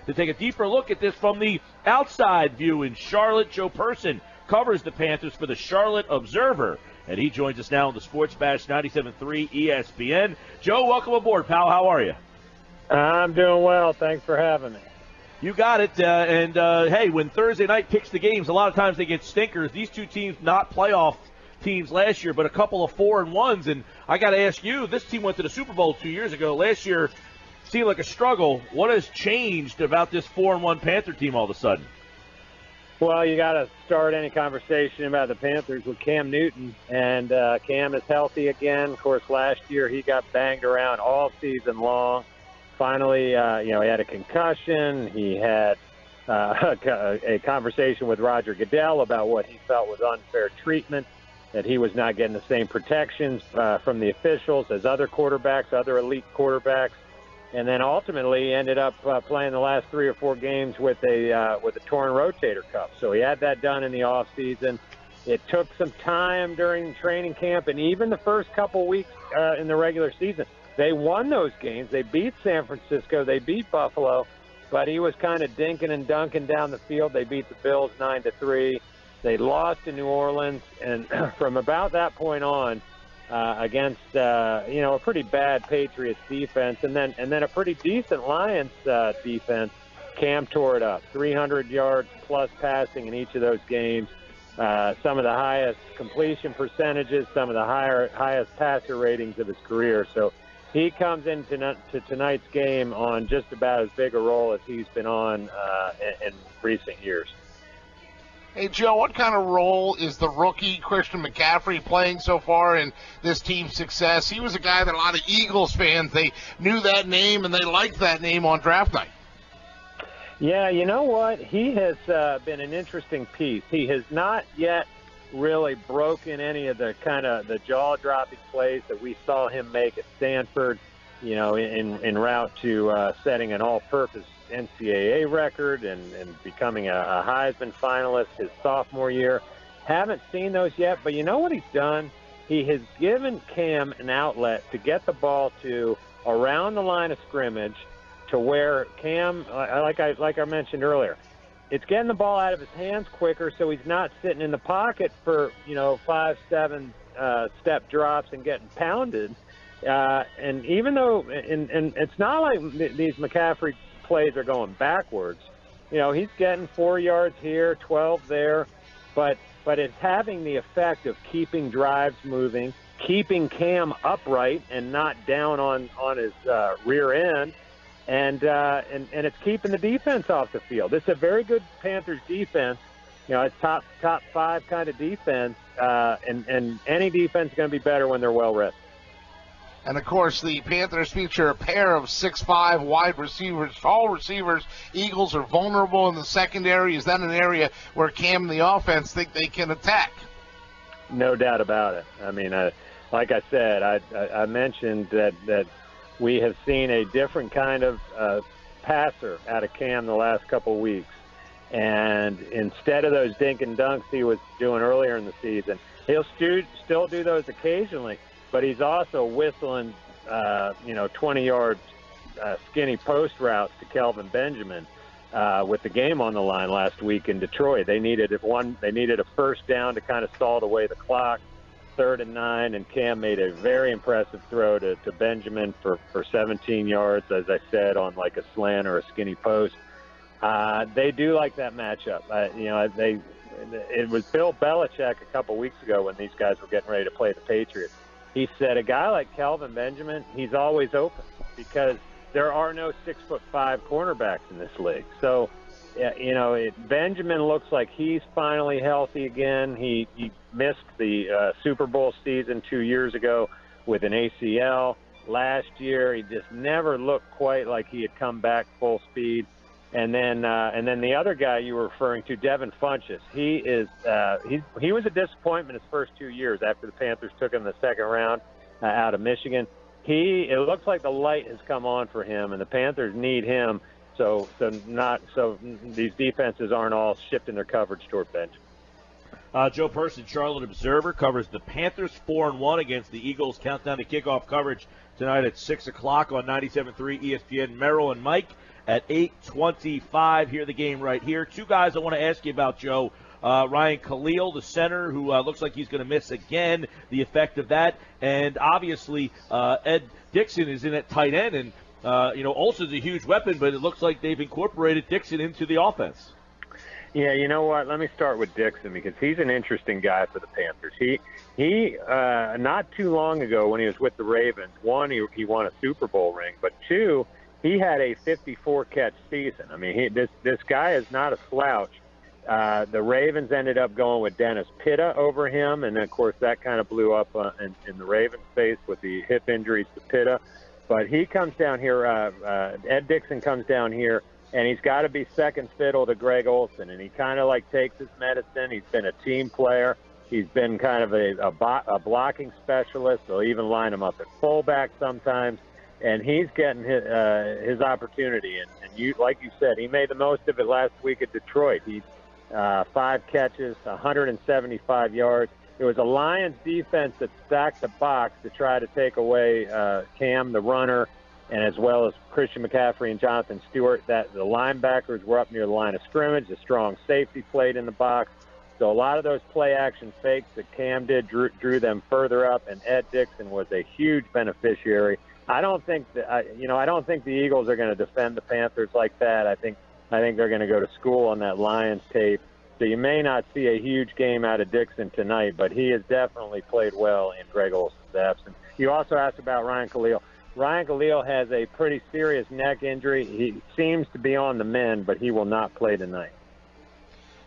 To take a deeper look at this from the outside view in Charlotte, Joe Person covers the Panthers for the Charlotte Observer, and he joins us now on the Sports Bash 97.3 ESPN. Joe, welcome aboard, pal. How are you? I'm doing well. Thanks for having me. You got it. Hey, when Thursday night picks the games, a lot of times they get stinkers. These two teams not playoff teams last year, but a couple of 4-1s. And I got to ask you, this team went to the Super Bowl 2 years ago. Last year seemed like a struggle. What has changed about this 4-1 Panther team all of a sudden? Well, you got to start any conversation about the Panthers with Cam Newton, and Cam is healthy again. Of course, last year he got banged around all season long. Finally, he had a concussion. He had a conversation with Roger Goodell about what he felt was unfair treatment, that he was not getting the same protections from the officials as other quarterbacks, other elite quarterbacks, and then ultimately ended up playing the last 3 or 4 games with a torn rotator cuff. So he had that done in the offseason. It took some time during training camp and even the first couple weeks in the regular season. They won those games. They beat San Francisco. They beat Buffalo. But he was kind of dinking and dunking down the field. They beat the Bills 9-3. They lost to New Orleans. And from about that point on, against a pretty bad Patriots defense and then a pretty decent Lions defense, Cam tore it up. 300 yards plus passing in each of those games. Some of the highest completion percentages, some of the highest passer ratings of his career. So he comes into tonight's game on just about as big a role as he's been on in recent years. Hey, Joe, what kind of role is the rookie Christian McCaffrey playing so far in this team's success? He was a guy that a lot of Eagles fans, they knew that name and they liked that name on draft night. Yeah, you know what? He has been an interesting piece. He has not yet really broken any of the kind of the jaw-dropping plays that we saw him make at Stanford, en route to setting an all-purpose NCAA record and becoming a Heisman finalist his sophomore year. Haven't seen those yet, but you know what he's done? He has given Cam an outlet to get the ball to around the line of scrimmage to where Cam, like I mentioned earlier, it's getting the ball out of his hands quicker, so he's not sitting in the pocket for 5-7 step drops and getting pounded. And even though, and it's not like these McCaffrey plays are going backwards, he's getting 4 yards here, 12 there, but it's having the effect of keeping drives moving, keeping Cam upright and not down on his rear end. And it's keeping the defense off the field. It's a very good Panthers defense. It's top 5 kind of defense. And any defense is going to be better when they're well rested. And, of course, the Panthers feature a pair of 6'5" wide receivers, tall receivers. Eagles are vulnerable in the secondary. Is that an area where Cam and the offense think they can attack? No doubt about it. I mean, like I said, I mentioned that we have seen a different kind of passer out of Cam the last couple of weeks. And instead of those dink and dunks he was doing earlier in the season, he'll still do those occasionally, but he's also whistling, 20-yard skinny post routes to Kelvin Benjamin with the game on the line last week in Detroit. They needed a first down to kind of salt away the clock. 3rd and 9, and Cam made a very impressive throw to Benjamin for 17 yards, as I said, on like a slant or a skinny post. They do like that matchup. It was Bill Belichick a couple weeks ago when these guys were getting ready to play the Patriots. He said a guy like Kelvin Benjamin, he's always open because there are no 6'5" cornerbacks in this league. So, Benjamin looks like he's finally healthy again. He missed the Super Bowl season 2 years ago with an ACL. Last year, he just never looked quite like he had come back full speed. And then the other guy you were referring to, Devin Funchess, he was a disappointment his first 2 years after the Panthers took him in the second round out of Michigan. It looks like the light has come on for him, and the Panthers need him. So these defenses aren't all shifting their coverage toward Benjamin. Joe Person, Charlotte Observer, covers the Panthers 4-1 against the Eagles. Countdown to kickoff coverage tonight at 6 o'clock on 97.3 ESPN. Merrill and Mike at 8:25. Hear the game right here. Two guys I want to ask you about, Joe. Ryan Khalil, the center, who looks like he's going to miss again, the effect of that. And obviously, Ed Dixon is in at tight end. And, Olsen's a huge weapon, but it looks like they've incorporated Dixon into the offense. Yeah, you know what? Let me start with Dixon because he's an interesting guy for the Panthers. He not too long ago when he was with the Ravens, one, he won a Super Bowl ring, but two, he had a 54-catch season. I mean, this guy is not a slouch. The Ravens ended up going with Dennis Pitta over him, and, of course, that kind of blew up in the Ravens' face with the hip injuries to Pitta. But he comes down here, Ed Dixon comes down here, and he's got to be second fiddle to Greg Olsen, and he kind of, takes his medicine. He's been a team player. He's been kind of a blocking specialist. They'll even line him up at fullback sometimes, and he's getting his opportunity. And you, like you said, he made the most of it last week at Detroit. He 5 catches, 175 yards. It was a Lions defense that stacked the box to try to take away Cam, the runner, and as well as Christian McCaffrey and Jonathan Stewart. That the linebackers were up near the line of scrimmage. The strong safety played in the box. So a lot of those play-action fakes that Cam did drew them further up, and Ed Dixon was a huge beneficiary. I don't think the Eagles are going to defend the Panthers like that. I think they're going to go to school on that Lions tape. So you may not see a huge game out of Dixon tonight, but he has definitely played well in Greg Olsen's absence. You also asked about Ryan Khalil. Ryan Khalil has a pretty serious neck injury. He seems to be on the mend, but he will not play tonight.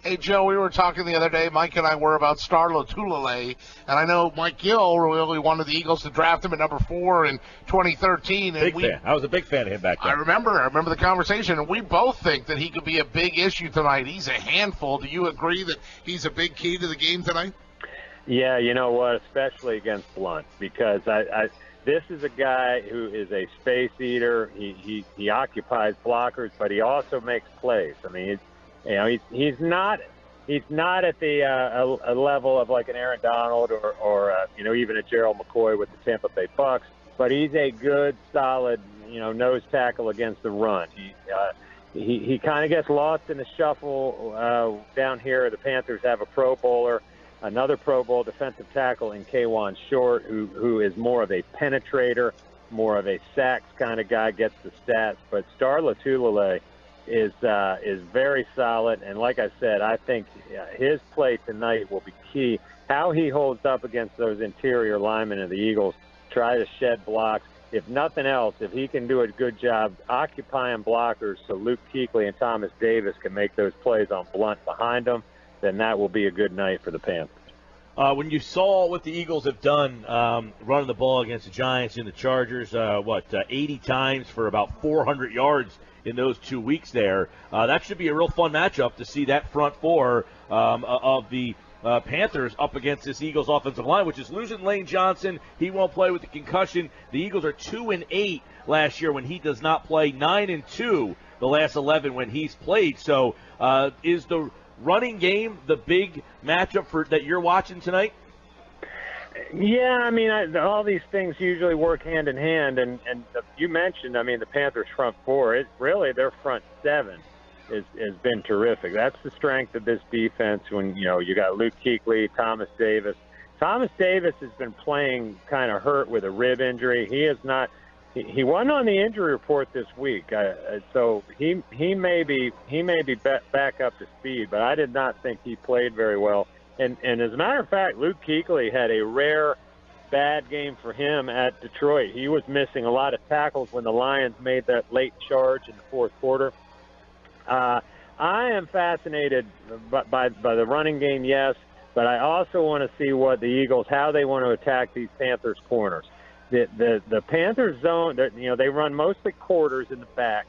Hey, Joe, we were talking the other day, Mike and I were about Star Lotulelei, and I know Mike Gill really wanted the Eagles to draft him at number 4 in 2013. And big fan. I was a big fan of him back then. I remember the conversation, and we both think that he could be a big issue tonight. He's a handful. Do you agree that he's a big key to the game tonight? Yeah, you know what, especially against Blunt, because this is a guy who is a space eater. He occupies blockers, but he also makes plays. I mean, he's not at the a level of like an Aaron Donald or even a Gerald McCoy with the Tampa Bay Bucks, but he's a good, solid nose tackle against the run. He kind of gets lost in the shuffle down here. The Panthers have a Pro Bowler, another Pro Bowl defensive tackle in K'Wan Short, who is more of a penetrator, more of a sacks kind of guy, gets the stats. But Star Lotulelei is very solid, and like I said, I think his play tonight will be key. How he holds up against those interior linemen of the Eagles, try to shed blocks. If nothing else, if he can do a good job occupying blockers so Luke Kuechly and Thomas Davis can make those plays on Blunt behind them, then that will be a good night for the Panthers. When you saw what the Eagles have done running the ball against the Giants and the Chargers, 80 times for about 400 yards in those 2 weeks there, that should be a real fun matchup to see that front four of the Panthers up against this Eagles offensive line, which is losing Lane Johnson. He won't play with the concussion. The Eagles are 2-8 last year when he does not play, 9-2 the last 11 when he's played. So is the running game the big matchup that you're watching tonight? Yeah, I mean, all these things usually work hand in hand, and you mentioned, I mean, the Panthers' front four, really their front seven has been terrific. That's the strength of this defense when, you got Luke Kuechly, Thomas Davis. Thomas Davis has been playing kind of hurt with a rib injury. He wasn't on the injury report this week, so he may be back up to speed, but I did not think he played very well. And as a matter of fact, Luke Kuechly had a rare bad game for him at Detroit. He was missing a lot of tackles when the Lions made that late charge in the fourth quarter. I am fascinated by the running game, yes, but I also want to see what the Eagles, how they want to attack these Panthers corners. The Panthers zone, they run mostly quarters in the back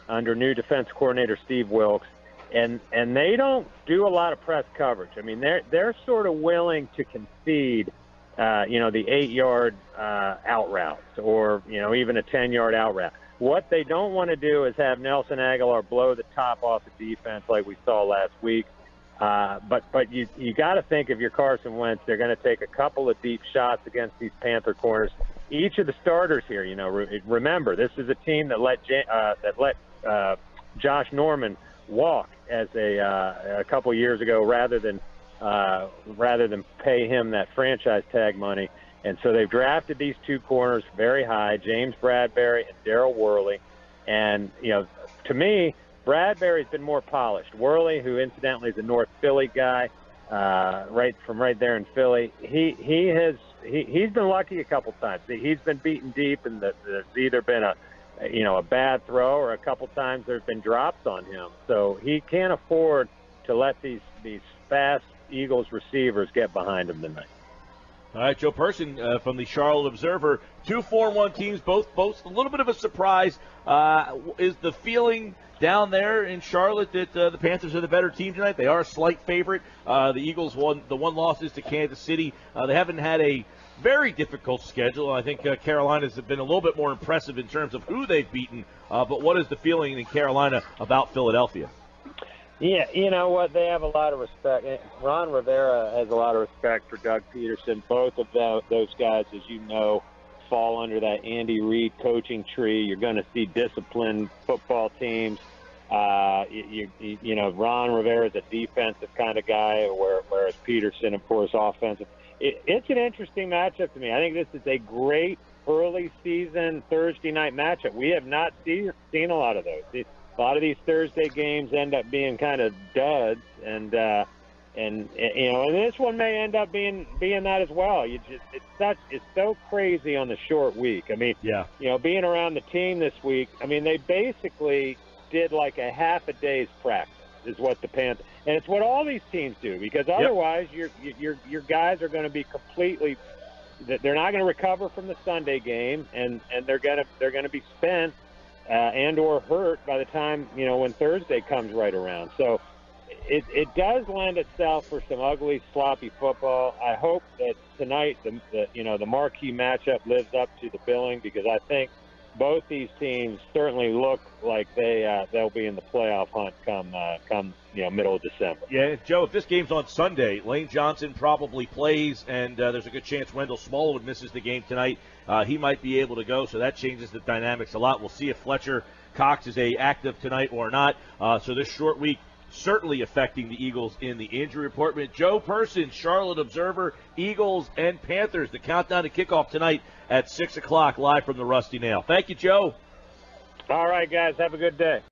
under new defense coordinator Steve Wilks. And they don't do a lot of press coverage. I mean, they're sort of willing to concede, the 8-yard out routes or, even a 10-yard out route. What they don't want to do is have Nelson Aguilar blow the top off the defense like we saw last week. But you got to think if you're Carson Wentz, they're going to take a couple of deep shots against these Panther corners. Each of the starters here, remember, this is a team that let Josh Norman walk as a couple years ago rather than pay him that franchise tag money. And so they've drafted these two corners very high, James Bradbury and Darryl Worley. And, to me, Bradbury's been more polished. Worley, who incidentally is a North Philly guy, right there in Philly, he's been lucky a couple times. He's been beaten deep, and there's either been a bad throw or a couple times there's been drops on him. So he can't afford to let these fast Eagles receivers get behind him tonight. All right, Joe Person from the Charlotte Observer. 2 4-1 teams, both a little bit of a surprise. Is the feeling down there in Charlotte that the Panthers are the better team tonight? They are a slight favorite. The Eagles won. The one loss is to Kansas City. They haven't had a very difficult schedule. I think Carolina's been a little bit more impressive in terms of who they've beaten. But what is the feeling in Carolina about Philadelphia? Yeah, you know what? They have a lot of respect. Ron Rivera has a lot of respect for Doug Peterson. Both of those guys, as you know, fall under that Andy Reid coaching tree. You're going to see disciplined football teams. Ron Rivera is a defensive kind of guy, whereas Peterson, of course, offensive. It's an interesting matchup to me. I think this is a great early season Thursday night matchup. We have not seen a lot of those. A lot of these Thursday games end up being kind of duds, and this one may end up being that as well. It's so crazy on the short week. I mean, yeah. Being around the team this week, I mean, they basically did like a half a day's practice is what the Panthers, and it's what all these teams do, because otherwise your guys are going to be completely, they're not going to recover from the Sunday game, and they're going to be spent and or hurt by the time when Thursday comes right around. So it does lend itself for some ugly, sloppy football. I hope that tonight the marquee matchup lives up to the billing, because I think both these teams certainly look like they'll be in the playoff hunt come middle of December. Yeah, Joe, if this game's on Sunday, Lane Johnson probably plays, and there's a good chance Wendell Smallwood misses the game tonight. He might be able to go, so that changes the dynamics a lot. We'll see if Fletcher Cox is active tonight or not. So this short week certainly affecting the Eagles in the injury report. Joe Person, Charlotte Observer, Eagles and Panthers. The countdown to kickoff tonight at 6 o'clock live from the Rusty Nail. Thank you, Joe. All right, guys. Have a good day.